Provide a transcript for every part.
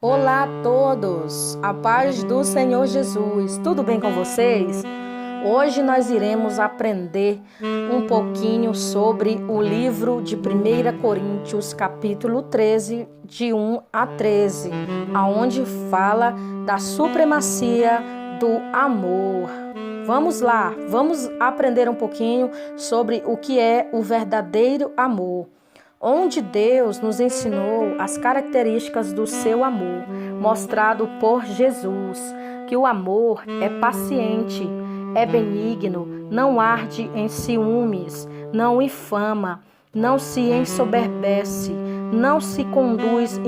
Olá a todos, a paz do Senhor Jesus, tudo bem com vocês? Hoje nós iremos aprender um pouquinho sobre o livro de 1 Coríntios, capítulo 13, de 1 a 13, aonde fala da supremacia do amor. Vamos lá, vamos aprender um pouquinho sobre o que é o verdadeiro amor, onde Deus nos ensinou as características do seu amor, mostrado por Jesus, que o amor é paciente, é benigno, não arde em ciúmes, não infama, não se ensoberbece, não se conduz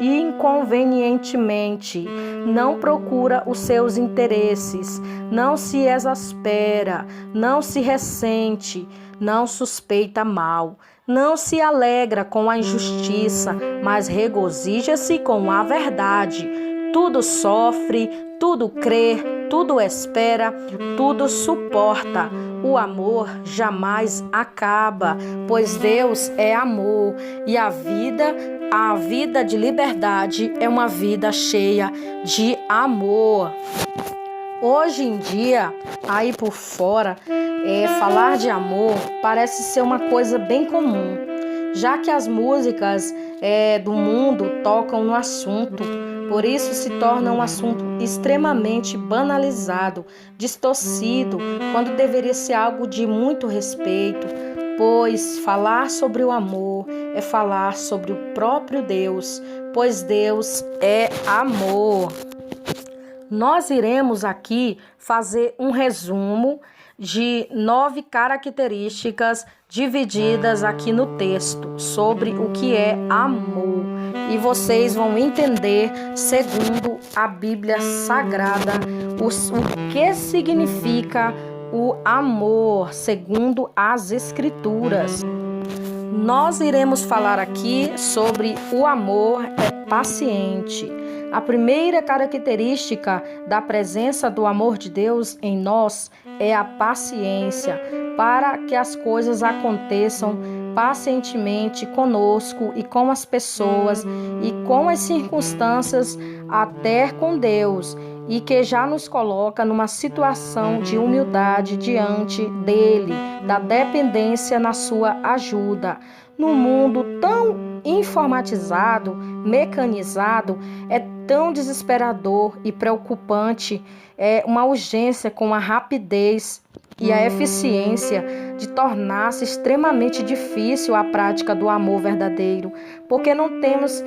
inconvenientemente, não procura os seus interesses, não se exaspera, não se ressente, não suspeita mal, não se alegra com a injustiça, mas regozija-se com a verdade. Tudo sofre, tudo crê, tudo espera, tudo suporta. O amor jamais acaba, pois Deus é amor e a vida de liberdade é uma vida cheia de amor. Hoje em dia, aí por fora, falar de amor parece ser uma coisa bem comum, já que as músicas do mundo tocam no assunto. Por isso se torna um assunto extremamente banalizado, distorcido, quando deveria ser algo de muito respeito, pois falar sobre o amor é falar sobre o próprio Deus, pois Deus é amor. Nós iremos aqui fazer um resumo de 9 características divididas aqui no texto sobre o que é amor. E vocês vão entender, segundo a Bíblia Sagrada, o que significa o amor, segundo as Escrituras. Nós iremos falar aqui sobre o amor é paciente. A primeira característica da presença do amor de Deus em nós é a paciência, para que as coisas aconteçam pacientemente conosco e com as pessoas e com as circunstâncias, até com Deus, e que já nos coloca numa situação de humildade diante dele, da dependência na sua ajuda. No mundo tão informatizado, mecanizado, é tão desesperador e preocupante, é uma urgência com a rapidez e a eficiência de tornar-se extremamente difícil a prática do amor verdadeiro, porque não temos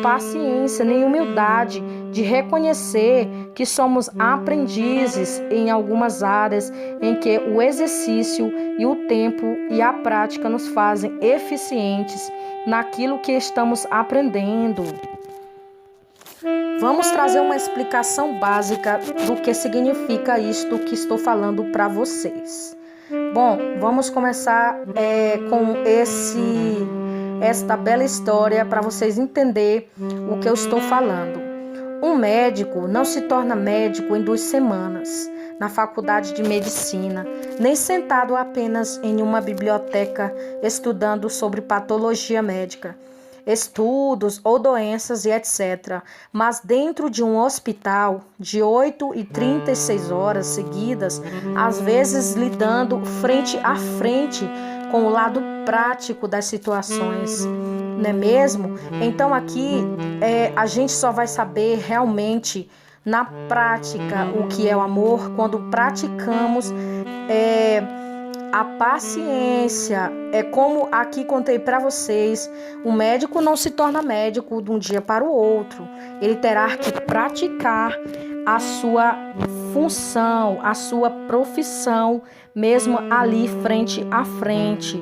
paciência nem humildade de reconhecer que somos aprendizes em algumas áreas em que o exercício e o tempo e a prática nos fazem eficientes naquilo que estamos aprendendo. Vamos trazer uma explicação básica do que significa isto que estou falando para vocês. Bom, vamos começar com esta bela história para vocês entenderem o que eu estou falando. Um médico não se torna médico em 2 semanas na faculdade de medicina, nem sentado apenas em uma biblioteca estudando sobre patologia médica, estudos ou doenças e etc., mas dentro de um hospital de 8 e 36 horas seguidas, às vezes lidando frente a frente com o lado prático das situações, não é mesmo? Então aqui a gente só vai saber realmente na prática o que é o amor quando praticamos a paciência. É como aqui contei para vocês, o médico não se torna médico de um dia para o outro. Ele terá que praticar a sua função, a sua profissão, mesmo ali frente a frente.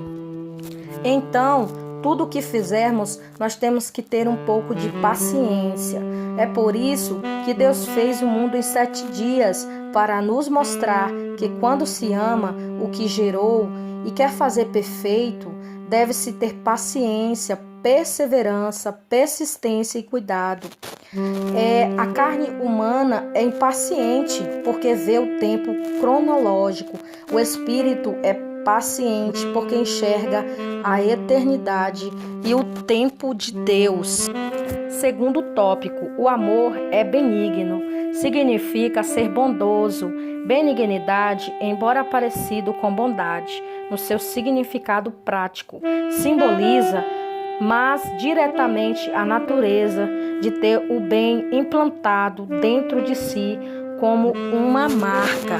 Então, tudo o que fizermos, nós temos que ter um pouco de paciência. É por isso que Deus fez o mundo em 7 dias, para nos mostrar que quando se ama o que gerou e quer fazer perfeito, deve-se ter paciência, perseverança, persistência e cuidado. A carne humana é impaciente porque vê o tempo cronológico. O espírito é paciente, porque enxerga a eternidade e o tempo de Deus. Segundo tópico, o amor é benigno. Significa ser bondoso. Benignidade, embora parecido com bondade, no seu significado prático, simboliza mas diretamente a natureza de ter o bem implantado dentro de si como uma marca.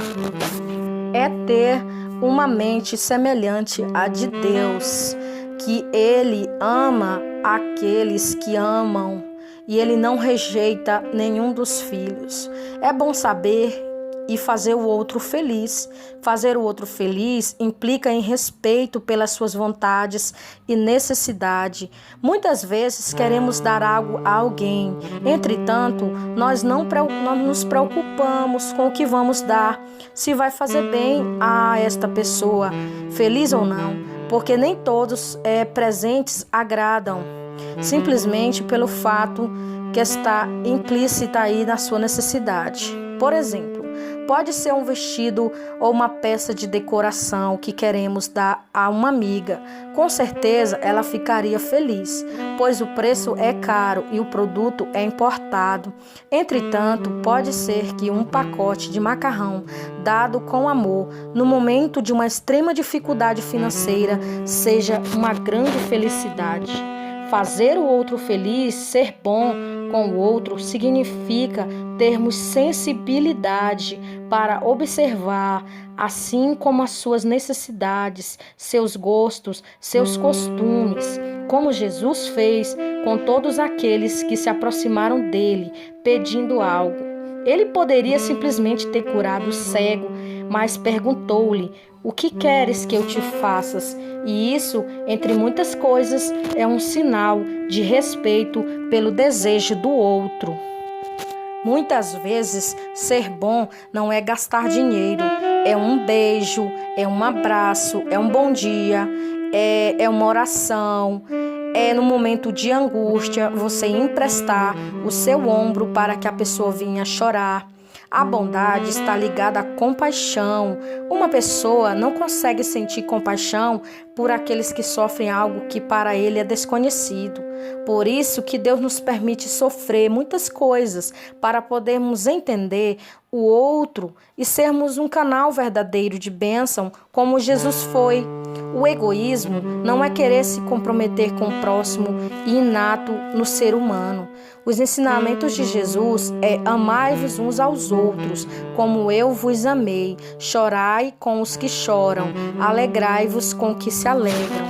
É ter uma mente semelhante à de Deus, que Ele ama aqueles que amam e Ele não rejeita nenhum dos filhos. É bom saber e fazer o outro feliz. Fazer o outro feliz implica em respeito pelas suas vontades e necessidade. Muitas vezes queremos dar algo a alguém, entretanto, nós não nos preocupamos com o que vamos dar, se vai fazer bem a esta pessoa, feliz ou não, porque nem todos presentes agradam, simplesmente pelo fato que está implícita aí na sua necessidade. Por exemplo, pode ser um vestido ou uma peça de decoração que queremos dar a uma amiga. Com certeza ela ficaria feliz, pois o preço é caro e o produto é importado. Entretanto, pode ser que um pacote de macarrão dado com amor no momento de uma extrema dificuldade financeira seja uma grande felicidade. Fazer o outro feliz, ser bom com o outro, significa termos sensibilidade para observar, assim como as suas necessidades, seus gostos, seus costumes, como Jesus fez com todos aqueles que se aproximaram dele pedindo algo. Ele poderia simplesmente ter curado o cego, mas perguntou-lhe: "O que queres que eu te faças?" E isso, entre muitas coisas, é um sinal de respeito pelo desejo do outro. Muitas vezes, ser bom não é gastar dinheiro, é um beijo, é um abraço, é um bom dia, é uma oração, é no momento de angústia você emprestar o seu ombro para que a pessoa venha chorar. A bondade está ligada à compaixão. Uma pessoa não consegue sentir compaixão por aqueles que sofrem algo que para ele é desconhecido. Por isso que Deus nos permite sofrer muitas coisas para podermos entender o outro e sermos um canal verdadeiro de bênção como Jesus foi. O egoísmo não é querer se comprometer com o próximo e inato no ser humano. Os ensinamentos de Jesus é: amai-vos uns aos outros, como eu vos amei. Chorai com os que choram, alegrai-vos com os que se alegram.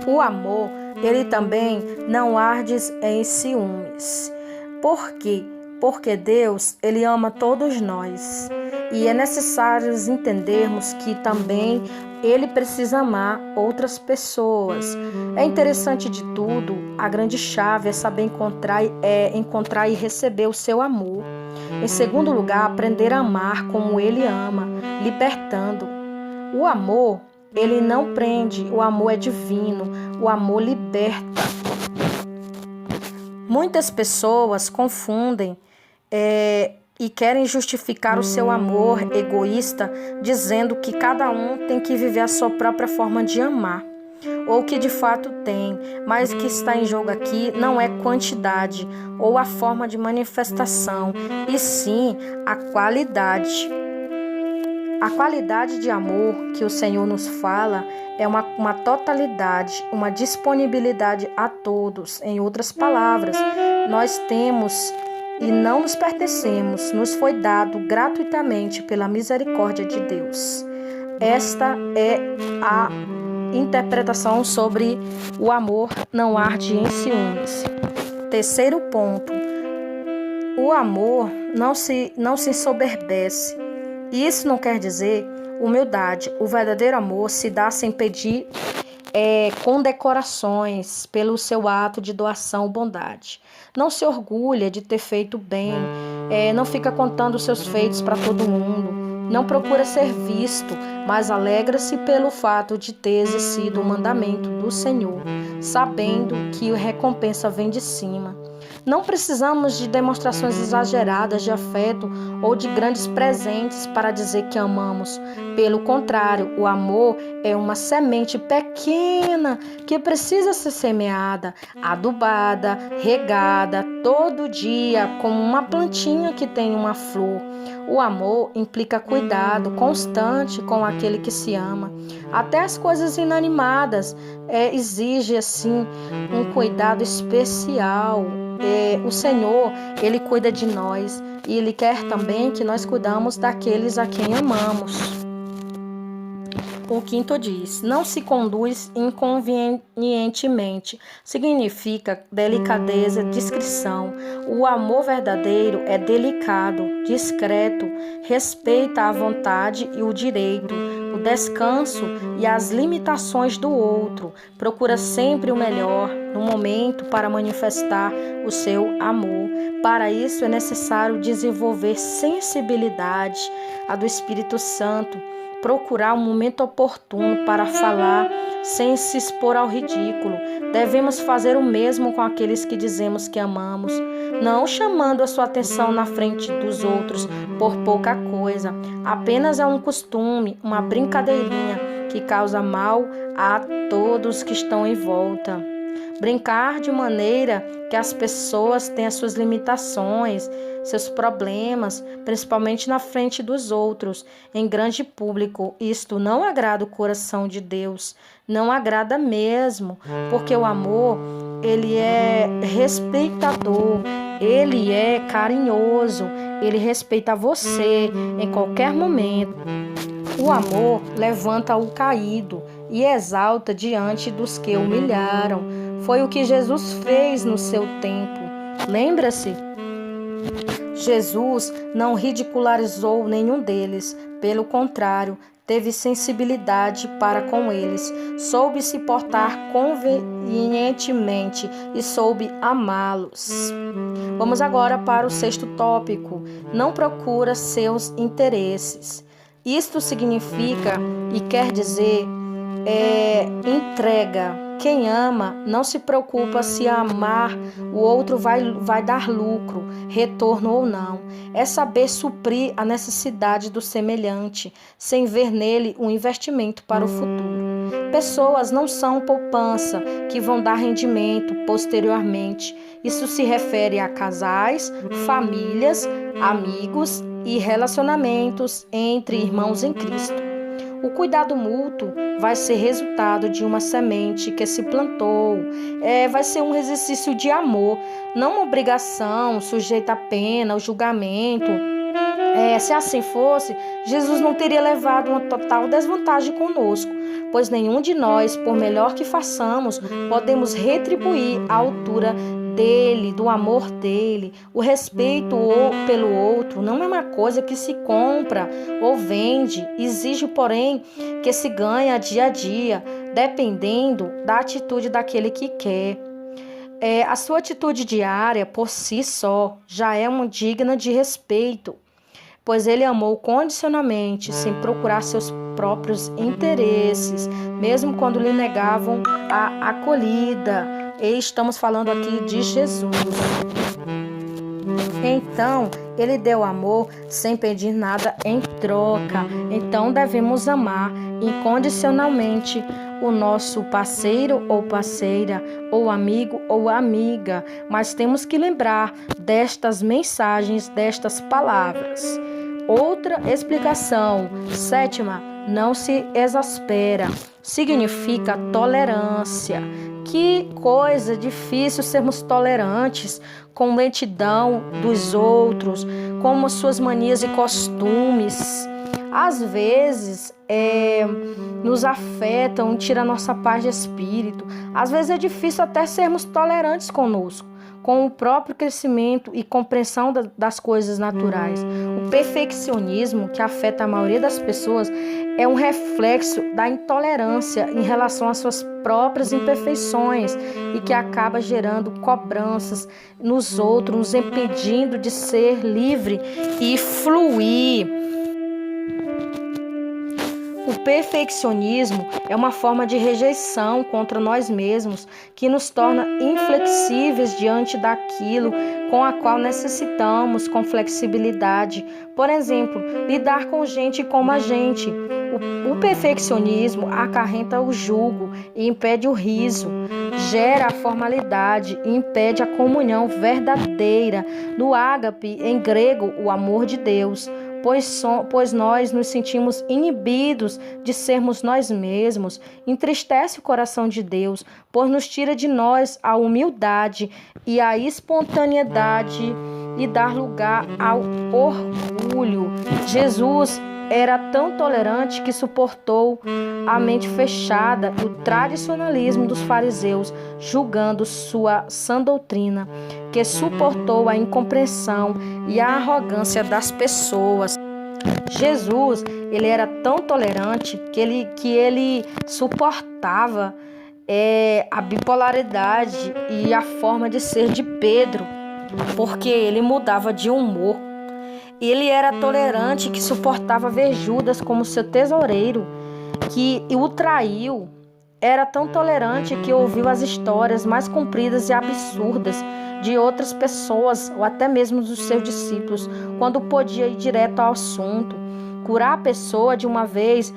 O amor, ele também não arde em ciúmes. Por quê? Porque Deus, ele ama todos nós. E é necessário entendermos que também ele precisa amar outras pessoas. É interessante de tudo, a grande chave é saber encontrar e receber o seu amor. Em segundo lugar, aprender a amar como ele ama, libertando. O amor, ele não prende, o amor é divino, o amor liberta. Muitas pessoas confundem e querem justificar o seu amor egoísta dizendo que cada um tem que viver a sua própria forma de amar, ou que de fato tem, mas o que está em jogo aqui não é quantidade ou a forma de manifestação, e sim a qualidade. A qualidade de amor que o Senhor nos fala é uma totalidade, uma disponibilidade a todos. Em outras palavras, nós temos e não nos pertencemos, nos foi dado gratuitamente pela misericórdia de Deus. Esta é a interpretação sobre o amor não arde em ciúmes. Terceiro ponto, o amor não se ensoberbece. Isso não quer dizer humildade. O verdadeiro amor se dá sem pedir condecorações pelo seu ato de doação ou bondade. Não se orgulha de ter feito bem, não fica contando os seus feitos para todo mundo, não procura ser visto, mas alegra-se pelo fato de ter exercido o mandamento do Senhor, sabendo que a recompensa vem de cima. Não precisamos de demonstrações exageradas de afeto ou de grandes presentes para dizer que amamos. Pelo contrário, o amor é uma semente pequena que precisa ser semeada, adubada, regada todo dia, como uma plantinha que tem uma flor. O amor implica cuidado constante com aquele que se ama. Até as coisas inanimadas exigem, assim, um cuidado especial. O Senhor, Ele cuida de nós e Ele quer também que nós cuidamos daqueles a quem amamos. O quinto diz: não se conduz inconvenientemente. Significa delicadeza, discrição. O amor verdadeiro é delicado, discreto, respeita a vontade e o direito, o descanso e as limitações do outro. Procura sempre o melhor no momento para manifestar o seu amor. Para isso é necessário desenvolver sensibilidade, a do Espírito Santo. Procurar um momento oportuno para falar sem se expor ao ridículo. Devemos fazer o mesmo com aqueles que dizemos que amamos, não chamando a sua atenção na frente dos outros por pouca coisa. Apenas é um costume, uma brincadeirinha que causa mal a todos que estão em volta. Brincar de maneira que as pessoas têm as suas limitações, seus problemas, principalmente na frente dos outros, em grande público. Isto não agrada o coração de Deus, não agrada mesmo, porque o amor, ele é respeitador, ele é carinhoso, ele respeita você em qualquer momento. O amor levanta o caído e exalta diante dos que humilharam. Foi o que Jesus fez no seu tempo. Lembra-se? Jesus não ridicularizou nenhum deles. Pelo contrário, teve sensibilidade para com eles. Soube se portar convenientemente e soube amá-los. Vamos agora para o sexto tópico. Não procura seus interesses. Isto significa e quer dizer entrega. Quem ama não se preocupa se amar o outro vai dar lucro, retorno ou não. É saber suprir a necessidade do semelhante, sem ver nele um investimento para o futuro. Pessoas não são poupança que vão dar rendimento posteriormente. Isso se refere a casais, famílias, amigos e relacionamentos entre irmãos em Cristo. O cuidado mútuo vai ser resultado de uma semente que se plantou. Vai ser um exercício de amor, não uma obrigação sujeita à pena, ao julgamento. Se assim fosse, Jesus não teria levado uma total desvantagem conosco, pois nenhum de nós, por melhor que façamos, podemos retribuir à altura dele, do amor dele. O respeito pelo outro não é uma coisa que se compra ou vende, exige, porém, que se ganha dia a dia, dependendo da atitude daquele que quer. A sua atitude diária, por si só, já é uma digna de respeito, pois ele amou condicionalmente, sem procurar seus próprios interesses, mesmo quando lhe negavam a acolhida. E estamos falando aqui de Jesus. Então, ele deu amor sem pedir nada em troca. Então, devemos amar incondicionalmente o nosso parceiro ou parceira, ou amigo ou amiga. Mas temos que lembrar destas mensagens, destas palavras. Outra explicação, sétima, não se exaspera. Significa tolerância. Que coisa difícil sermos tolerantes com lentidão dos outros, com as suas manias e costumes. Às vezes, nos afetam, tira a nossa paz de espírito. Às vezes é difícil até sermos tolerantes conosco, com o próprio crescimento e compreensão das coisas naturais. O perfeccionismo que afeta a maioria das pessoas é um reflexo da intolerância em relação às suas próprias imperfeições e que acaba gerando cobranças nos outros, nos impedindo de ser livre e fluir. O perfeccionismo é uma forma de rejeição contra nós mesmos que nos torna inflexíveis diante daquilo com a qual necessitamos com flexibilidade. Por exemplo, lidar com gente como a gente. O perfeccionismo acarreta o jugo e impede o riso, gera a formalidade e impede a comunhão verdadeira. No ágape, em grego, o amor de Deus. Pois nós nos sentimos inibidos de sermos nós mesmos, entristece o coração de Deus, pois nos tira de nós a humildade e a espontaneidade e dar lugar ao orgulho. Jesus era tão tolerante que suportou a mente fechada e o tradicionalismo dos fariseus, julgando sua sã doutrina, que suportou a incompreensão e a arrogância das pessoas. Jesus, ele era tão tolerante que ele suportava a bipolaridade e a forma de ser de Pedro, porque ele mudava de humor. Ele era tolerante que suportava ver Judas como seu tesoureiro, que o traiu. Era tão tolerante que ouviu as histórias mais compridas e absurdas de outras pessoas ou até mesmo dos seus discípulos, quando podia ir direto ao assunto, curar a pessoa de uma vez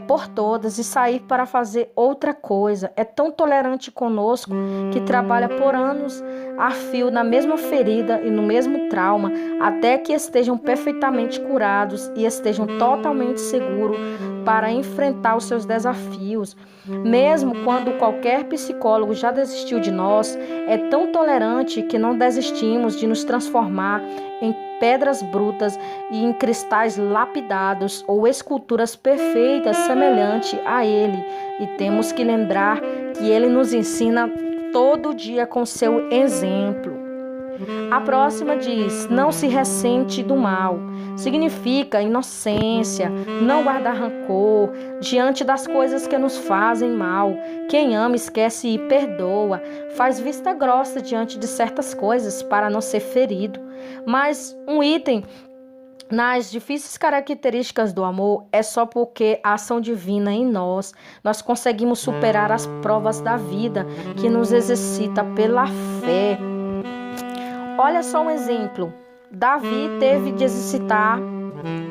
por todas e sair para fazer outra coisa. É tão tolerante conosco que trabalha por anos a fio na mesma ferida e no mesmo trauma, até que estejam perfeitamente curados e estejam totalmente seguros para enfrentar os seus desafios. Mesmo quando qualquer psicólogo já desistiu de nós, é tão tolerante que não desistimos de nos transformar em pedras brutas e em cristais lapidados ou esculturas perfeitas semelhante a Ele. E temos que lembrar que Ele nos ensina todo dia com seu exemplo. A próxima diz: não se ressente do mal. Significa inocência, não guardar rancor diante das coisas que nos fazem mal. Quem ama esquece e perdoa, faz vista grossa diante de certas coisas para não ser ferido. Mas um item nas difíceis características do amor é só porque a ação divina em nós conseguimos superar as provas da vida que nos exercita pela fé. Olha só um exemplo. Davi teve de exercitar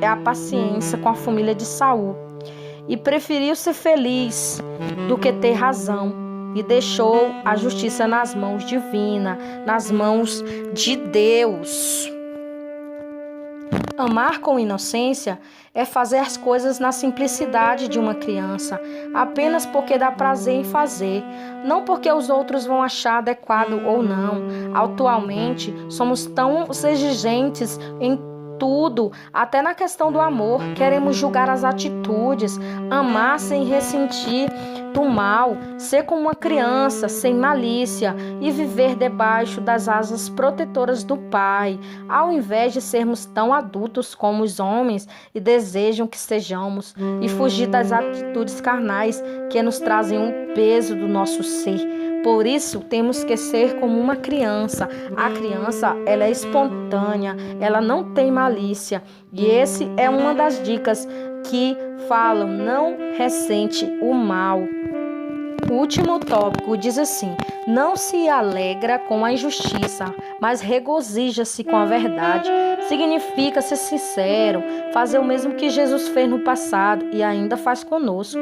a paciência com a família de Saul e preferiu ser feliz do que ter razão e deixou a justiça nas mãos divinas, nas mãos de Deus. Amar com inocência é fazer as coisas na simplicidade de uma criança, apenas porque dá prazer em fazer, não porque os outros vão achar adequado ou não. Atualmente, somos tão exigentes em tudo, até na questão do amor. Queremos julgar as atitudes, amar sem ressentir do mal, ser como uma criança, sem malícia e viver debaixo das asas protetoras do Pai, ao invés de sermos tão adultos como os homens e desejam que sejamos, e fugir das atitudes carnais que nos trazem um peso do nosso ser. Por isso, temos que ser como uma criança. A criança, ela é espontânea, ela não tem malícia. E esse é uma das dicas que falam: não ressente o mal. O último tópico diz assim: não se alegra com a injustiça, mas regozija-se com a verdade. Significa ser sincero, fazer o mesmo que Jesus fez no passado e ainda faz conosco.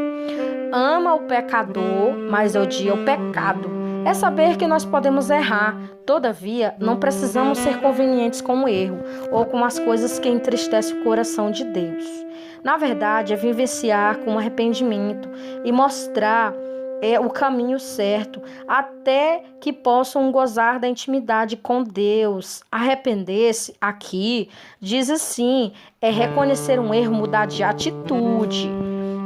Ama o pecador, mas odia o pecado. É saber que nós podemos errar, todavia não precisamos ser convenientes com o erro ou com as coisas que entristecem o coração de Deus. Na verdade, é vivenciar com arrependimento e mostrar o caminho certo, até que possam gozar da intimidade com Deus. Arrepender-se, aqui, diz assim, é reconhecer um erro, mudar de atitude.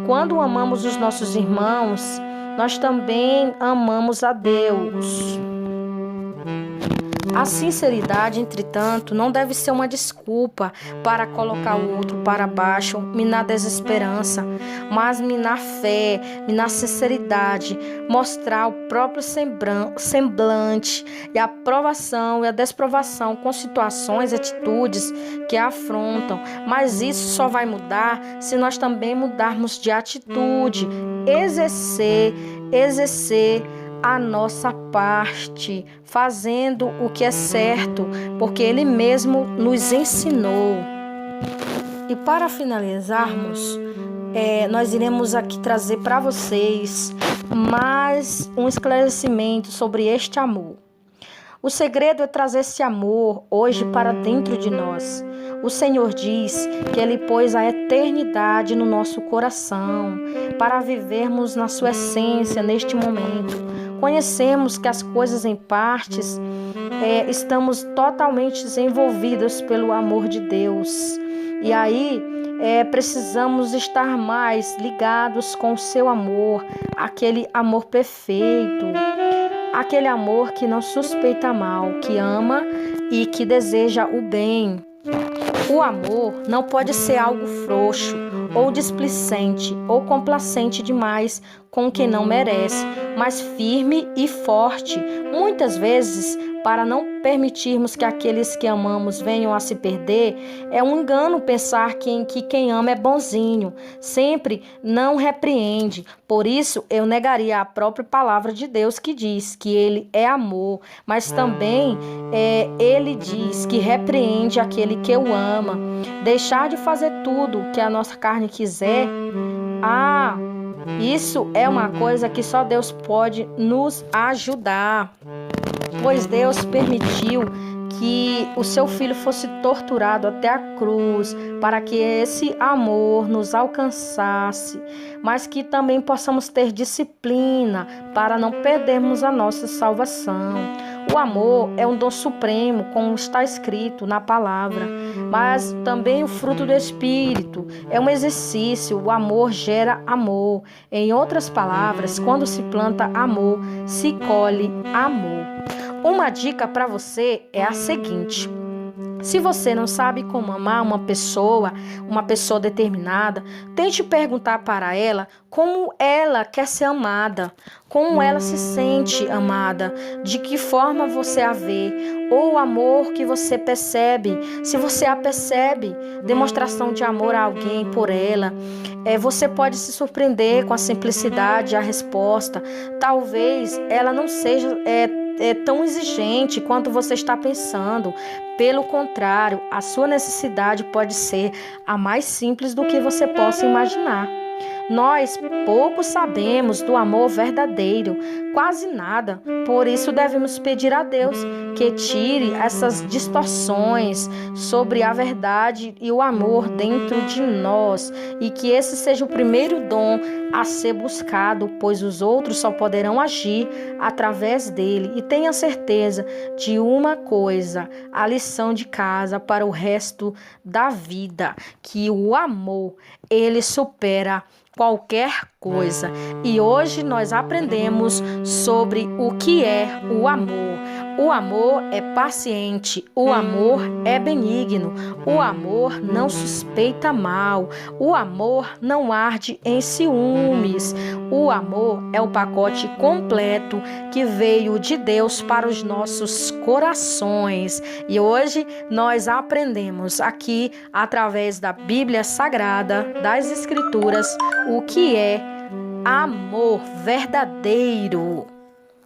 Quando amamos os nossos irmãos, nós também amamos a Deus. A sinceridade, entretanto, não deve ser uma desculpa para colocar o outro para baixo, minar a desesperança, mas minar a fé, minar a sinceridade, mostrar o próprio semblante e a aprovação e a desprovação com situações e atitudes que afrontam. Mas isso só vai mudar se nós também mudarmos de atitude, exercer a nossa parte, fazendo o que é certo, porque Ele mesmo nos ensinou. E para finalizarmos, nós iremos aqui trazer para vocês mais um esclarecimento sobre este amor. O segredo é trazer esse amor hoje para dentro de nós. O Senhor diz que Ele pôs a eternidade no nosso coração para vivermos na sua essência neste momento. Conhecemos que as coisas em partes estamos totalmente envolvidos pelo amor de Deus. E aí precisamos estar mais ligados com o seu amor, aquele amor perfeito, aquele amor que não suspeita mal, que ama e que deseja o bem. O amor não pode ser algo frouxo, ou displicente, ou complacente demais com quem não merece, mas firme e forte. Muitas vezes, para não permitirmos que aqueles que amamos venham a se perder, é um engano pensar que quem ama é bonzinho, sempre não repreende. Por isso, eu negaria a própria palavra de Deus que diz que Ele é amor, mas também Ele diz que repreende aquele que o ama. Deixar de fazer tudo que a nossa carne quiser, isso é uma coisa que só Deus pode nos ajudar, pois Deus permitiu que o seu filho fosse torturado até a cruz para que esse amor nos alcançasse, mas que também possamos ter disciplina para não perdermos a nossa salvação. O amor é um dom supremo, como está escrito na palavra, mas também o fruto do Espírito é um exercício. O amor gera amor. Em outras palavras, quando se planta amor, se colhe amor. Uma dica para você é a seguinte: se você não sabe como amar uma pessoa determinada, tente perguntar para ela como ela quer ser amada, como ela se sente amada, de que forma você a vê, ou o amor que você percebe, se você a percebe, demonstração de amor a alguém por ela. Você pode se surpreender com a simplicidade, a resposta. Talvez ela não seja tão exigente quanto você está pensando. Pelo contrário, a sua necessidade pode ser a mais simples do que você possa imaginar. Nós pouco sabemos do amor verdadeiro, quase nada. Por isso devemos pedir a Deus que tire essas distorções sobre a verdade e o amor dentro de nós, e que esse seja o primeiro dom a ser buscado, pois os outros só poderão agir através dele. E tenha certeza de uma coisa, a lição de casa para o resto da vida, que o amor, ele supera qualquer coisa. E hoje nós aprendemos sobre o que é o amor. O amor é paciente, o amor é benigno, o amor não suspeita mal, o amor não arde em ciúmes. O amor é o pacote completo que veio de Deus para os nossos corações. E hoje nós aprendemos aqui, através da Bíblia Sagrada, das Escrituras, o que é amor verdadeiro.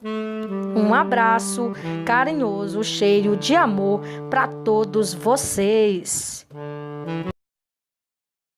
Um abraço carinhoso, cheio de amor para todos vocês.